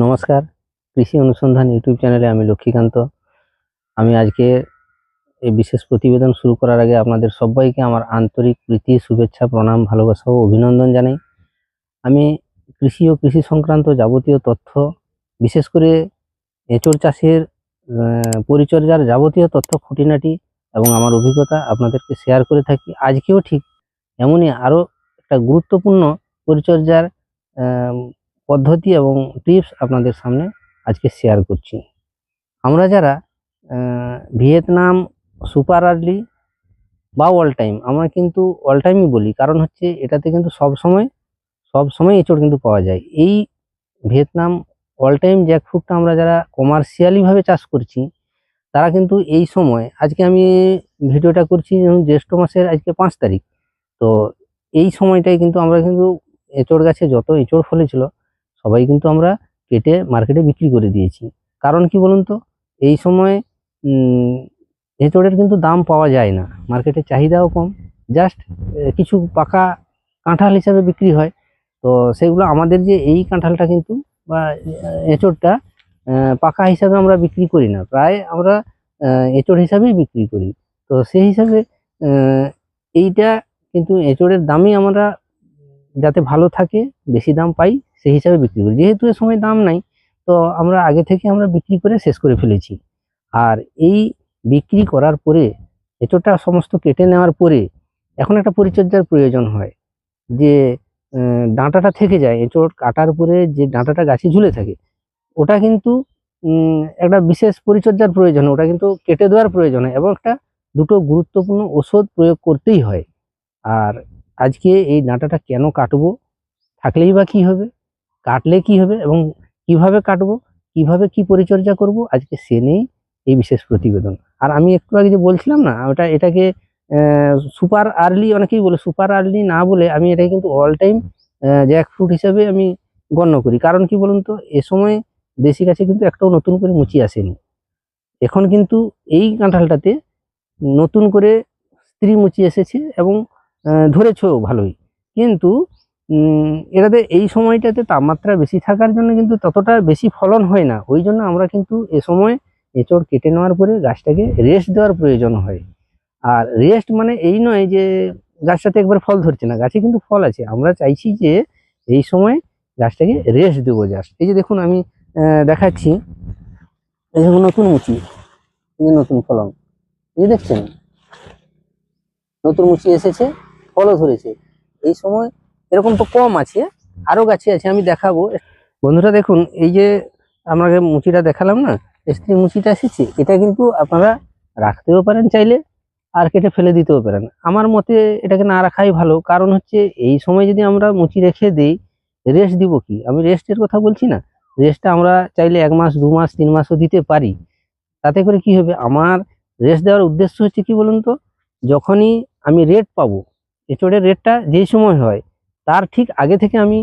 নমস্কার, কৃষি অনুসন্ধান ইউটিউব চ্যানেলে আমি লক্ষ্মীকান্ত। আমি আজকে এই বিশেষ প্রতিবেদন শুরু করার আগে আপনাদের সবাইকে আমার আন্তরিক প্রীতি, শুভেচ্ছা, প্রণাম, ভালোবাসা ও অভিনন্দন জানাই। আমি কৃষি ও কৃষি সংক্রান্ত যাবতীয় তথ্য, বিশেষ করে এঁচড় চাষের পরিচর্যার যাবতীয় তথ্য, খুঁটিনাটি এবং আমার অভিজ্ঞতা আপনাদেরকে শেয়ার করে থাকি। আজকেও ঠিক এমনই আরও একটা গুরুত্বপূর্ণ পরিচর্যার পদ্ধতি এবং টিপস আপনাদের সামনে আজকে শেয়ার করছি। আমরা যারা ভিয়েতনাম সুপার আর্লি বা অল টাইম, আমরা কিন্তু অল টাইমই বলি, কারণ হচ্ছে এটাতে কিন্তু সব সময় এঁচড় কিন্তু পাওয়া যায়। এই ভিয়েতনাম অল টাইম জ্যাকফ্রুটটা আমরা যারা কমার্শিয়ালিভাবে চাষ করছি, তারা কিন্তু এই সময়, আজকে আমি ভিডিওটা করছি জ্যৈষ্ঠ মাসের আজকে 5 তারিখ, তো এই সময়টাই কিন্তু আমরা কিন্তু এঁচড় গাছে যত এঁচড় ফলেছিল সবাই কিন্তু আমরা কেটে মার্কেটে বিক্রি করে দিয়েছি। কারণ কি বলুন তো, এই সময় এঁচড়ের কিন্তু দাম পাওয়া যায় না, মার্কেটে চাহিদাও কম, জাস্ট কিছু পাকা কাঁঠাল হিসাবে বিক্রি হয়। তো সেগুলো আমাদের যে এই কাঁঠালটা কিন্তু বা এঁচড়টা পাকা হিসাবে আমরা বিক্রি করি না, প্রায় আমরা এঁচড় হিসাবেই বিক্রি করি। তো সেই হিসাবে এইটা কিন্তু এঁচড়ের দামই আমরা যাতে ভালো থাকে, বেশি দাম পাই, সেই হিসাবে বিক্রি করি। যেহেতু এ সময় দাম নাই, তো আমরা আগে থেকে আমরা বিক্রি করে শেষ করে ফেলেছি। আর এই বিক্রি করার পরে, এঁচড়টা সমস্ত কেটে নেওয়ার পরে এখন একটা পরিচর্যার প্রয়োজন হয়। যে ডাঁটাটা থেকে যায়, এঁচড় কাটার পরে যে ডাঁটাটা গাছে ঝুলে থাকে, ওটা কিন্তু একটা বিশেষ পরিচর্যার প্রয়োজন, ওটা কিন্তু কেটে দেওয়ার প্রয়োজন হয় এবং একটা দুটো গুরুত্বপূর্ণ ওষুধ প্রয়োগ করতেই হয়। আর আজকে এই ডাঁটাটা কেন কাটবো, থাকলেই বা কি হবে, কাটলে কি হবে এবং কিভাবে কাটবো, কিভাবে কি পরিচর্যা করব, আজকে সে নিয়েই এই বিশেষ প্রতিবেদন। আর আমি একটু আগে যে বলছিলাম না, এটাকে সুপার আর্লি অনেকেই বলে, সুপার আর্লি না বলে আমি এটাকে কিন্তু অল টাইম জ্যাকফ্রুট হিসেবে আমি গণ্য করি। কারণ কি বলুন তো, এ সময় দেশি গাছে কিন্তু একটাও নতুন করে মুচি আসেনি। এখন কিন্তু এই কাঁঠালটাতে নতুন করে স্ত্রী মুচি এসেছে এবং ধরেছেও ভালোই, কিন্তু এটাতে এই সময়টাতে তাপমাত্রা বেশি থাকার জন্য কিন্তু ততটা বেশি ফলন হয় না। ওই জন্য আমরা কিন্তু এ সময় এঁচড় কেটে নেওয়ার পরে গাছটাকে রেস্ট দেওয়ার প্রয়োজন হয়। আর রেস্ট মানে এই নয় যে গাছটাতে একবার ফল ধরছে না, গাছে কিন্তু ফল আছে, আমরা চাইছি যে এই সময় গাছটাকে রেস্ট দেবো জাস্ট। এই যে দেখুন আমি দেখাচ্ছি, এই যে নতুন মুচি, এই যে নতুন ফলন, এই দেখছেন নতুন মুচি এসেছে, ফলও ধরেছে। এই সময় এরকম তো কম আছে, আরো গাছে আছে, আমি দেখাবো। বন্ধুরা দেখুন, এই যে আপনাকে মুচিটা দেখালাম না, স্ত্রী মুচিটা এসেছে, এটা কিন্তু আপনারা রাখতেও পারেন চাইলে, আর কেটে ফেলে দিতেও পারেন। আমার মতে এটাকে না রাখাই ভালো, কারণ হচ্ছে এই সময় যদি আমরা মুচি রেখে দিই, রেস্ট দিব কি, আমি রেস্টের কথা বলছি না, রেস্টটা আমরা চাইলে 1 মাস 2 মাস 3 মাসও দিতে পারি। তাতে করে কি হবে, আমার রেস্ট দেওয়ার উদ্দেশ্য হচ্ছে কি বলুন তো, যখনই আমি রেট পাবো, এঁচড়ের রেটটা যেই সময় হয় তার ঠিক আগে থেকে আমি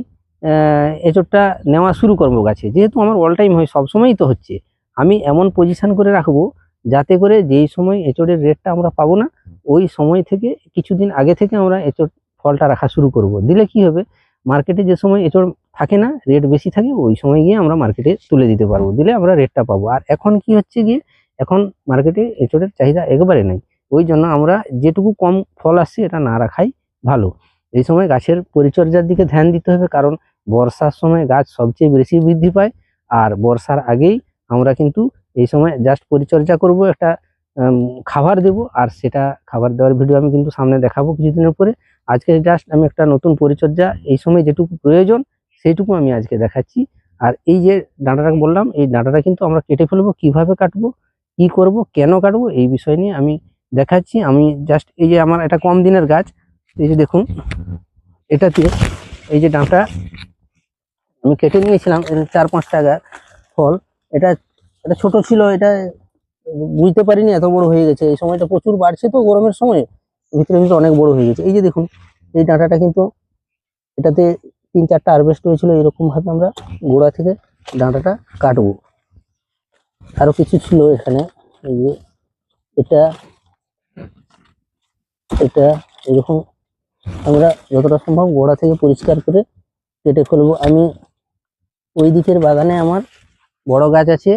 এঁচড়টা নেওয়া শুরু করবো গাছে। যেহেতু আমার অল টাইম হয়, সব সময়ই তো হচ্ছে, আমি এমন পজিশন করে রাখবো যাতে করে যেই সময় এঁচড়ের রেটটা আমরা পাবো না, ওই সময় থেকে কিছুদিন আগে থেকে আমরা এঁচড় ফলটা রাখা শুরু করব। দিলে কি হবে, মার্কেটে যে সময় এঁচড় থাকে না, রেট বেশি থাকে, ওই সময় গিয়ে আমরা মার্কেটে তুলে দিতে পারবো, দিলে আমরা রেটটা পাবো। আর এখন কি হচ্ছে গিয়ে, এখন মার্কেটে এঁচড়ের চাহিদা একেবারে নেই, ওই জন্য আমরা যেটুকু কম ফল আসছে এটা না রাখাই ভালো। এই সময় গাছের পরিচর্যার দিকে ধ্যান দিতে হবে, কারণ বর্ষার সময় গাছ সবচেয়ে বেশি বৃদ্ধি পায়। আর বর্ষার আগেই আমরা কিন্তু এই সময় জাস্ট পরিচর্যা করব, একটা খাবার দেব, আর সেটা খাবার দেওয়ার ভিডিও আমি কিন্তু সামনে দেখাবো কিছুদিনের পরে। আজকে জাস্ট আমি একটা নতুন পরিচর্যা এই সময় যেটুকু প্রয়োজন সেইটুকু আমি আজকে দেখাচ্ছি। আর এই যে ডাঁটাটা বললাম, এই ডাঁটাটা কিন্তু আমরা কেটে ফেলবো, কিভাবে কাটবো, কি করব, কেন কাটবো, এই বিষয় নিয়ে আমি দেখাচ্ছি। আমি জাস্ট এই যে আমার এটা কম দিনের গাছ, এই যে দেখুন, এটাতে এই যে ডাঁটা আমি কেটে নিয়েছিলাম, এর 4-5টা ফল, এটা এটা ছোট ছিল, এটা বুঝতে পারিনি এত বড় হয়ে গেছে। এই সময়টা প্রচুর বাড়ছে, তো গরমের সময় ভিতরে ভিতরে অনেক বড় হয়ে গেছে। এই যে দেখুন, এই ডাঁটাটা কিন্তু এটাতে 3-4টা হারভেস্ট হয়েছিল। এরকম ভাবে আমরা গোড়া থেকে ডাঁটাটা কাটবো। আরো কিছু ছিল এখানে, এই যে এটা এটা এরকম আমরা যতটা সম্ভব গোড়া থেকে পরিষ্কার করে কেটে ফেলবো। আমি ওই দিকের বাগানে আমার বড় গাছ আছে,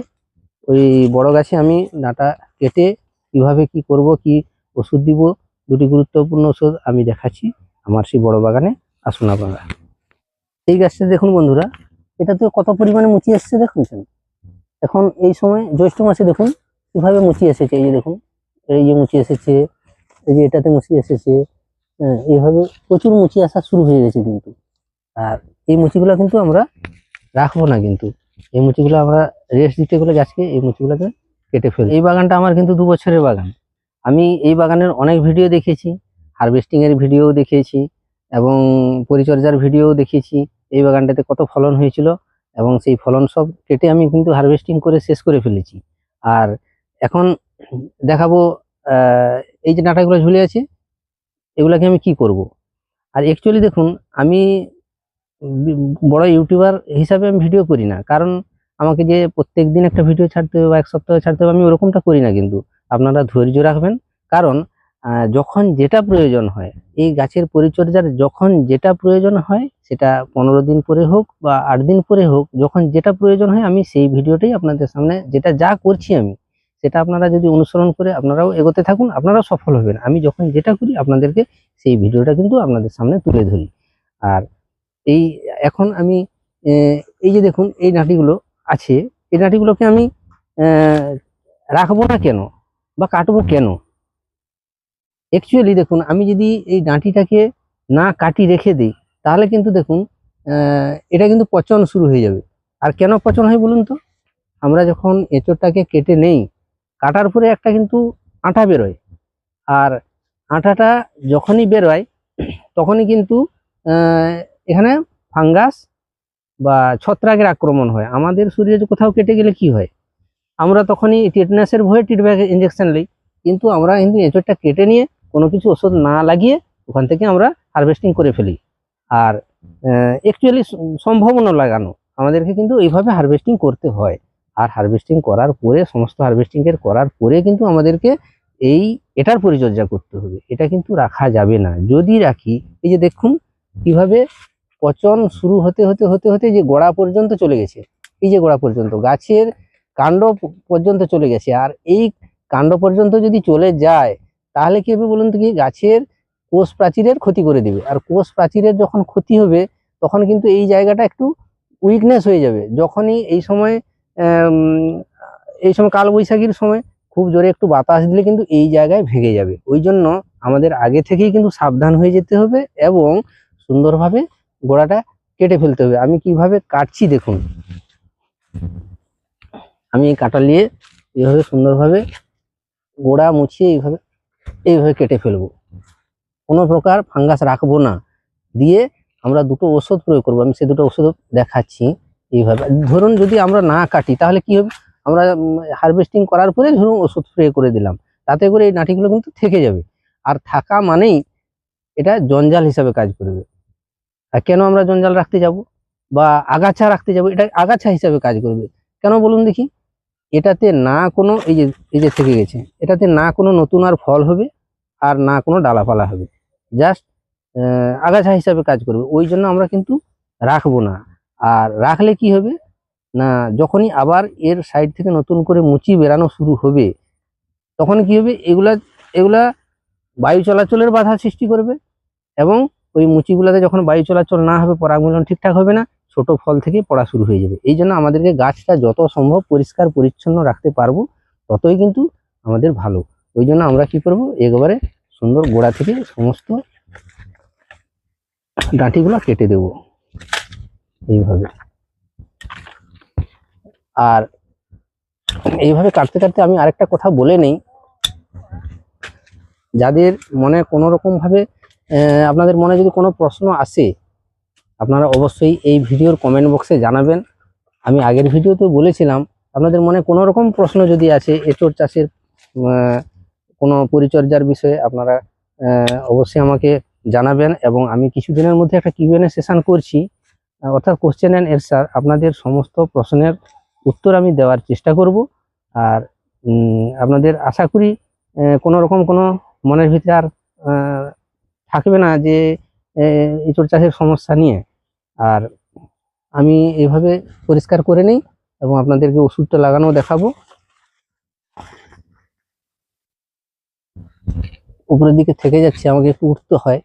ওই বড় গাছে আমি ডাঁটা কেটে কিভাবে কি করব, কি ওষুধ দিব, দুটি গুরুত্বপূর্ণ ওষুধ আমি দেখাচ্ছি আমার সেই বড় বাগানে। আসুন আপনারা। এই গাছটা দেখুন বন্ধুরা, এটাতে কত পরিমাণে মুচি এসছে দেখুন। এখন এই সময় জ্যৈষ্ঠ মাসে দেখুন কিভাবে মুচি এসেছে, এই যে দেখুন, এই যে মুচি এসেছে, এই যে এটাতে মুচি এসেছে, এইভাবে প্রচুর মুচি আসা শুরু হয়ে গেছে কিন্তু। আর এই মুচিগুলো কিন্তু আমরা রাখবো না, কিন্তু এই মুচিগুলো আমরা রেস্ট দিতে গেলে গাছকে এই মুচিগুলোকে কেটে ফেলি। এই বাগানটা আমার কিন্তু 2 বছরের বাগান। আমি এই বাগানের অনেক ভিডিও দেখেছি, হারভেস্টিং এর ভিডিও দেখেছি এবং পরিচর্যার ভিডিও দেখেছি। এই বাগানটাতে কত ফলন হয়েছিল এবং সেই ফলন সব কেটে আমি কিন্তু হারভেস্টিং করে শেষ করে ফেলেছি। আর এখন দেখাবো এই যে ডাঁটাগুলো ঝুলে আছে, এগুলাকে আমি কি করব। আর অ্যাকচুয়ালি দেখুন, আমি বড় ইউটিউবার হিসাবে আমি ভিডিও করি না, কারণ আমাকে যে প্রত্যেক দিন একটা ভিডিও ছাড়তে হবে বা 1 সপ্তাহে ছাড়তে হবে, আমি ওরকমটা করি না। কিন্তু আপনারা ধৈর্য রাখবেন, কারণ যখন যেটা প্রয়োজন হয়, এই গাছের পরিচর্যার যখন যেটা প্রয়োজন হয়, সেটা 15 দিন পরে হোক বা 8 দিন পরে হোক, যখন যেটা প্রয়োজন হয় আমি সেই ভিডিওটাই আপনাদের সামনে, যেটা যা করছি আমি, সেটা আপনারা যদি অনুসরণ করে আপনারাও এগোতে থাকুন, আপনারাও সফল হবেন। আমি যখন যেটা করি আপনাদেরকে সেই ভিডিওটা কিন্তু আপনাদের সামনে তুলে ধরি। আর এই এখন আমি এই যে দেখুন এই নাটিগুলো আছে, এই নাটিগুলোকে আমি রাখবো না কেন বা কাটবো কেন। অ্যাকচুয়ালি দেখুন, আমি যদি এই ডাঁটিটাকে না কাটি রেখে দিই, তাহলে কিন্তু দেখুন এটা কিন্তু পচন শুরু হয়ে যাবে। আর কেন পচন হয় বলুন তো? আমরা যখন এঁচোড়টাকে কেটে নেই, কাটার পরে একটা কিন্তু আঠা বেরোয়, আর আঠাটা যখনই বেরোয় তখনই কিন্তু এখানে ফাঙ্গাস বা ছত্রাকের আক্রমণ হয়। আমাদের শরীরে কোথাও কেটে গেলে কি হয়, আমরা তখনই টিটেনাসের ভয়ে টিটব্যাগ ইঞ্জেকশন নিই, কিন্তু আমরা কিন্তু এঁচোড়টা কেটে নিয়ে কোনো কিছু ওষুধ না লাগিয়ে ওখান থেকে আমরা হারভেস্টিং করে ফেলি। আর অ্যাকচুয়ালি সম্ভাবনা লাগানো আমাদেরকে কিন্তু এইভাবে হারভেস্টিং করতে হয়। আর হারভেস্টিং করার পরে, সমস্ত হারভেস্টিং এর করার পরে কিন্তু আমাদেরকে এটার পরিচর্যা করতে হবে। এটা কিন্তু রাখা যাবে না। যদি রাখি, এই যে দেখুন কিভাবে পচন শুরু হতে হতে হতে হতে যে গোড়া পর্যন্ত চলে গেছে, এই যে গোড়া পর্যন্ত, গাছের কাণ্ড পর্যন্ত চলে গেছে। আর এই কাণ্ড পর্যন্ত যদি চলে যায়, তাহলে কি হবে বলুন তো? কি গাছের কোষ প্রাচীরের ক্ষতি করে দিবে। আর কোষ প্রাচীরের যখন ক্ষতি হবে, তখন কিন্তু এই জায়গাটা একটু উইকনেস হয়ে যাবে। যখনই এই সময় কালবৈশাখীর সময় খুব জোরে একটু বাতাস দিলে কিন্তু এই জায়গায় ভেঙে যাবে। ওই জন্য আমাদের আগে থেকেই কিন্তু সাবধান হয়ে যেতে হবে এবং সুন্দরভাবে গোড়াটা কেটে ফেলতে হবে। আমি কিভাবে কাটছি দেখুন, আমি কাটা নিয়ে এইভাবে সুন্দরভাবে গোড়া মুছিয়ে এইভাবে কেটে ফেলবো। কোনো প্রকার ফাঙ্গাস রাখবো না, দিয়ে আমরা 2টো ওষুধ প্রয়োগ করবো। আমি সে 2টো ওষুধ দেখাচ্ছি। এইভাবে ধরুন যদি আমরা না কাটি, তাহলে কি হবে, আমরা হারভেস্টিং করার পরে ধরুন ওষুধ স্প্রে করে দিলাম, তাতে করে এই নাটিগুলো কিন্তু থেকে যাবে। আর থাকা মানেই এটা জঞ্জাল হিসাবে কাজ করবে। আর কেন আমরা জঞ্জাল রাখতে যাব বা আগাছা রাখতে যাব? এটা আগাছা হিসাবে কাজ করবে। কেন বলুন দেখি? এটাতে না কোনো এই যে থেকে গেছে, এটাতে না কোনো নতুন আর ফল হবে, আর না কোনো ডালাপালা হবে, জাস্ট আগাছা হিসাবে কাজ করবে। ওই জন্য আমরা কিন্তু রাখবো না। আর রাখলে কি হবে না, যখনই আবার এর সাইড থেকে নতুন করে মুচি বেরানো শুরু হবে, তখন কি হবে, এগুলা বায়ু চলাচলের বাধা সৃষ্টি করবে এবং ওই মুচিগুলাতে যখন বায়ু চলাচল না হবে, পরাগমিলন ঠিকঠাক হবে না, ছোট ফল থেকে পড়া শুরু হয়ে যাবে। এই জন্য আমাদেরকে গাছটা যত সম্ভব পরিষ্কার পরিচ্ছন্ন রাখতে পারবো, ততই কিন্তু আমাদের ভালো। ওই জন্য আমরা কি করব, একবারে সুন্দর গোড়া থেকে সমস্ত ডাঁটিগুলো কেটে দেব এইভাবে। আর এইভাবে কাটতে কাটতে আমি আরেকটা কথা বলে নেই, যাদের মনে কোনো রকম ভাবে আপনাদের মনে যদি কোনো প্রশ্ন আসে, আপনারা অবশ্যই এই ভিডিওর কমেন্ট বক্সে জানাবেন। আমি আগের ভিডিওতে বলেছিলাম, আপনাদের মনে কোনো রকম প্রশ্ন যদি আছে এঁচোড় চাষের কোনো পরিচর্যার বিষয়ে, আপনারা অবশ্যই আমাকে জানাবেন। এবং আমি কিছুদিনের মধ্যে একটা কিউএনএ সেশন করছি, অর্থাৎ কোশ্চেন অ্যান্ড অ্যান্সার। আপনাদের সমস্ত প্রশ্নের উত্তর আমি দেওয়ার চেষ্টা করব। আর আপনাদের আশা করি কোনো রকম কোনো মনের ভিতরে আর থাকবে না যে এঁচোড় চাষের সমস্যা নিয়ে। আর আমি এইভাবে পরিষ্কার করে নিই এবং আপনাদেরকে ওষুধটা লাগানো দেখাবো। উপরের দিকে থেকে যাচ্ছে, আমাকে একটু উঠতে হয়।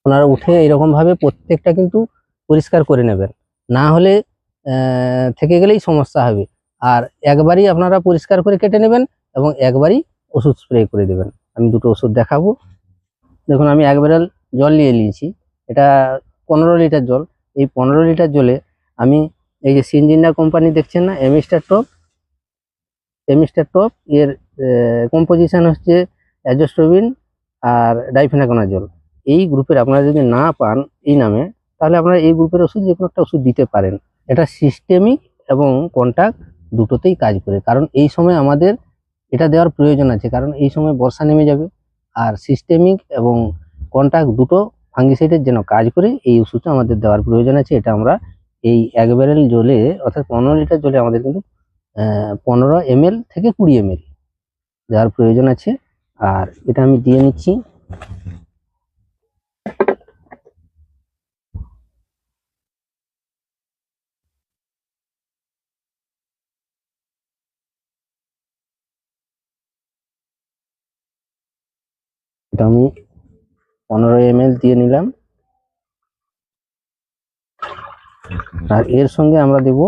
ওনারা উঠে এরকম ভাবে প্রত্যেকটা কিন্তু পরিষ্কার করে নেবেন, না হলে থেকে গেলেই সমস্যা হবে। আর একবারই আপনারা পরিষ্কার করে কেটে নেবেন এবং একবারই ওষুধ স্প্রে করে দেবেন। আমি দুটো ওষুধ দেখাবো। দেখুন, আমি 1 ব্যারেল জল নিয়ে নিয়েছি। এটা 15 লিটার জল। এই 15 লিটার জলে আমি এই যে সিনজিন্ডা কোম্পানি দেখছেন না, এমিস্টার টপ, এর কম্পোজিশন হচ্ছে অ্যাজোস্ট্রোবিন আর ডাইফেনাকোনাজল। এই গ্রুপের আপনারা যদি না পান এই নামে, তাহলে আপনারা এই গ্রুপের ওষুধ যে কোনো একটা ওষুধ দিতে পারেন। এটা সিস্টেমিক এবং কন্টাক্ট দুটোতেই কাজ করে, কারণ এই সময় আমাদের এটা দেওয়ার প্রয়োজন আছে, কারণ এই সময় বর্ষা নেমে যাবে। আর সিস্টেমিক এবং কন্টাক্ট দুটো ফাঙ্গিসাইডের যেন কাজ করে, এই ওষুধটা আমাদের দেওয়ার প্রয়োজন আছে। এটা আমরা এই 1 ব্যারেল জলে, অর্থাৎ 15 লিটার জলে আমাদের কিন্তু 15 ml থেকে 20 ml দেওয়ার প্রয়োজন আছে। আর এটা আমি দিয়ে নিচ্ছি। এটা আমি 15 ml দিয়ে নিলাম। আর এর সঙ্গে আমরা দেব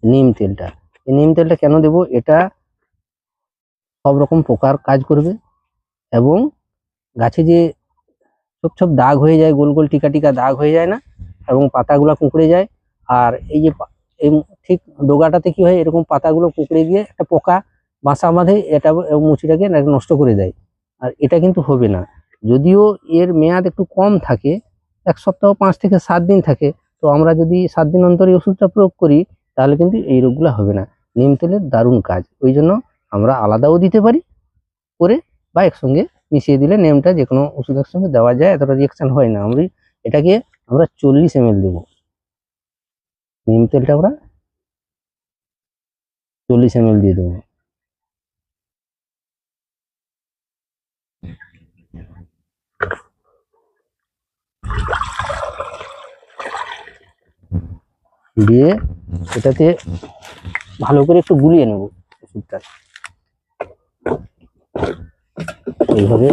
নিম তেলটা। এই নিম তেলটা কেন দেব? এটা সব রকম পোকার কাজ করবে এবং গাছে যে ছোপ ছোপ দাগ হয়ে যায়, গোল গোল টিকা টিকা দাগ হয়ে যায় না, এবং পাতাগুলো কুঁকড়ে যায়। আর এই যে এই ঠিক ডোগাটাতে কি হয়, এরকম পাতাগুলো কুঁকড়ে গিয়ে একটা পোকা বাসা বাঁধে, এটা মুচিটাকে নষ্ট করে দেয়। আর এটা কিন্তু হবে না। যদিও এর মেয়াদ একটু কম থাকে, 1 সপ্তাহ 5 থেকে 7 দিন থাকে, তো আমরা যদি 7 দিন অন্তরে ওষুধটা প্রয়োগ করি তাহলে কিন্তু এই রোগগুলো হবে না। নিম তেলের দারুণ কাজ, ওই জন্য আমরা আলাদাও দিতে পারি করে, বা একসঙ্গে মিশিয়ে দিলে নেমটা যে কোনো ওষুধের সঙ্গে দেওয়া যায়, এতটা রিয়াকশন হয় না। এটাকে আমরা 40 ml দেবো। নিম তেলটা আমরা 40 ml দিয়ে দেবো। দিয়ে এটাতে ভালো করে একটু গুলিয়ে নেব ওষুধটা। এইভাবে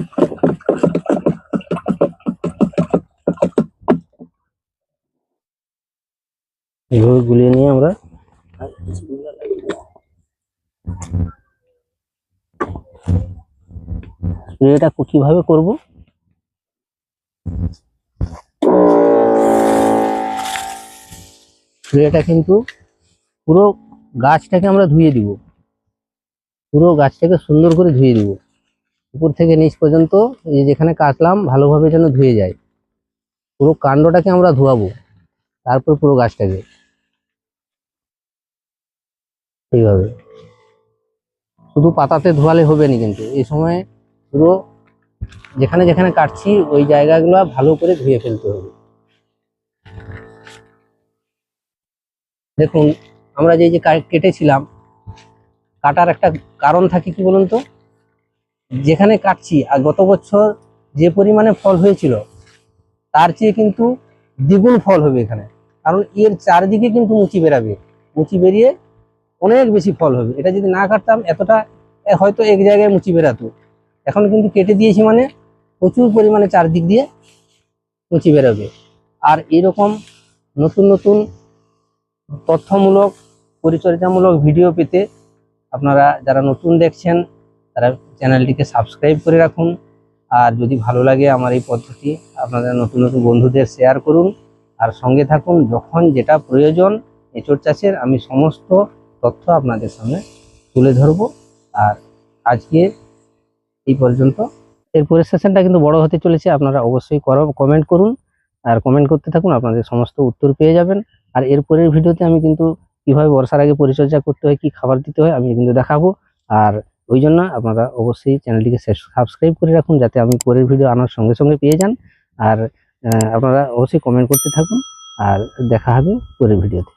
গুলিয়ে নিয়ে আমরা স্প্রেটা কিভাবে করব? স্প্রেটা কিন্তু পুরো গাছটাকে আমরা ধুয়ে দিব, পুরো গাছটাকে সুন্দর করে ধুয়ে দিব, উপর থেকে নিচ পর্যন্ত। এই যেখানে কাটলাম ভালোভাবে যেন ধুয়ে যায়। পুরো কাণ্ডটাকে আমরা ধোয়াবো, তারপর পুরো গাছটাকে এইভাবে। শুধু পাতাতে ধোয়ালে হবে না, কিন্তু এই সময় পুরো যেখানে যেখানে কাটছি ওই জায়গাগুলো ভালো করে ধুয়ে ফেলতে হবে। দেখুন, আমরা যে কেটেছিলাম, কাটার একটা কারণ থাকে, কি বলুন তো? যেখানে কাটছি আর গত বছর যে পরিমাণে ফল হয়েছিল তার চেয়ে কিন্তু দ্বিগুণ ফল হবে এখানে, কারণ এর চারদিকে কিন্তু মুচি বেরাবে, মুচি বেরিয়ে অনেক বেশি ফল হবে। এটা যদি না কাটতাম এতটা হয়তো এক জায়গায় মুচি বেরাতো। এখন কিন্তু কেটে দিয়েছি মানে প্রচুর পরিমাণে চারদিক দিয়ে মুচি বেরোবে। আর এরকম নতুন নতুন তথ্যমূলক পরিচর্যামূলক ভিডিও পেতে আপনারা যারা নতুন দেখছেন তারা চ্যানেলটিকে সাবস্ক্রাইব করে রাখুন। আর যদি ভালো লাগে আমার এই পদ্ধতি, আপনারা নতুন নতুন বন্ধুদের শেয়ার করুন আর সঙ্গে থাকুন। যখন যেটা প্রয়োজন এঁচোড় চাষের, আমি সমস্ত তথ্য আপনাদের সামনে তুলে ধরবো। আর আজকে এই পর্যন্ত। এরপরের সেশনটা কিন্তু বড় হতে চলেছে, আপনারা অবশ্যই কমেন্ট করুন আর কমেন্ট করতে থাকুন, আপনাদের সমস্ত উত্তর পেয়ে যাবেন। আর এরপরের ভিডিওতে আমি কিন্তু কিভাবে বর্ষার আগে পরিচর্যা করতে হয়, কি খাবার দিতে হয়, আমি কিন্তু দেখাবো। আর ওই জন্য আপনারা অবশ্যই চ্যানেলটিকে সাবস্ক্রাইব করে রাখুন, যাতে আমি পরের ভিডিও আনার সঙ্গে সঙ্গে পেয়ে যান। আর আপনারা অবশ্যই কমেন্ট করতে থাকুন, আর দেখা হবে পরের ভিডিওতে।